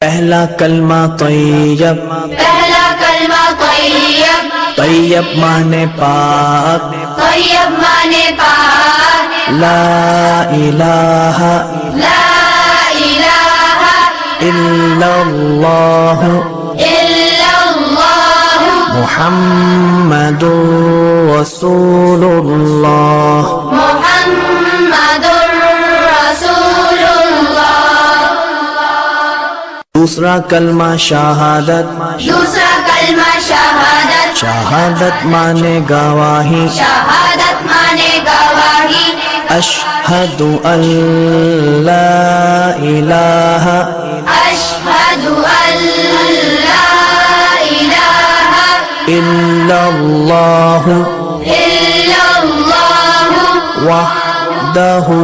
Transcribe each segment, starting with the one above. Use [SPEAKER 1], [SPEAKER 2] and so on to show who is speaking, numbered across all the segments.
[SPEAKER 1] पहला कलमा तैयब,
[SPEAKER 2] पहला कलमा तैयब,
[SPEAKER 1] तैयब माने पाक,
[SPEAKER 2] तैयब माने पाक,
[SPEAKER 1] ला इलाहा
[SPEAKER 2] ला इलाहा
[SPEAKER 1] इल्लल्लाह
[SPEAKER 2] इल्लल्लाह
[SPEAKER 1] मुहम्मदुर रसूलुल्लाह।
[SPEAKER 2] मुहम्मदुर रसूलुल्लाह।
[SPEAKER 1] दूसरा कलमा शहादत,
[SPEAKER 2] दूसरा कलमा शहादत,
[SPEAKER 1] शहादत माने गवाही,
[SPEAKER 2] शहादत माने गवाही,
[SPEAKER 1] अशहदु अल्ला इलाहा
[SPEAKER 2] अशहदु अल्ला इलाहा
[SPEAKER 1] इल्लल्लाह
[SPEAKER 2] इल्लल्लाह
[SPEAKER 1] वहदहु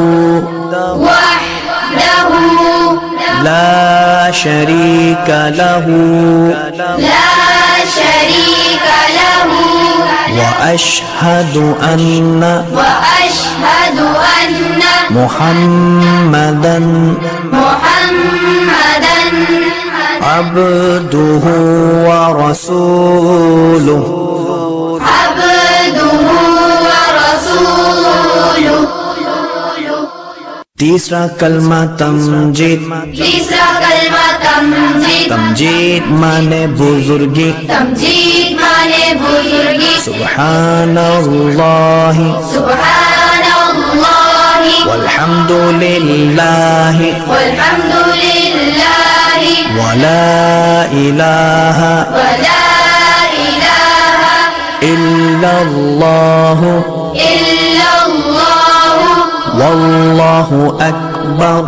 [SPEAKER 2] वहदहु
[SPEAKER 1] ला शरीका लहू
[SPEAKER 2] ला शरीका लहु
[SPEAKER 1] व अशहदु अन्ना
[SPEAKER 2] वअशहदु अन्न
[SPEAKER 1] मुहम्मदन
[SPEAKER 2] मुहम्मदन
[SPEAKER 1] अब्दुहु व रसूलुहु।
[SPEAKER 2] अब्दुहु व रसूलुहु।
[SPEAKER 1] तीसरा कलमा तमजीद,
[SPEAKER 2] तीसरा कलमा तमजीद,
[SPEAKER 1] तमजीद माने बुजुर्गी,
[SPEAKER 2] तमजीद माने बुजुर्गी,
[SPEAKER 1] सुब्हानल्लाहि
[SPEAKER 2] सुब्हानल्लाहि
[SPEAKER 1] वल्हम्दुलिल्लाहि
[SPEAKER 2] वल्हम्दुलिल्लाहि
[SPEAKER 1] वला इलाहा
[SPEAKER 2] वला इलाहा
[SPEAKER 1] इल्लल्लाहु
[SPEAKER 2] इल्लल्लाह
[SPEAKER 1] वल्लाहु अकबर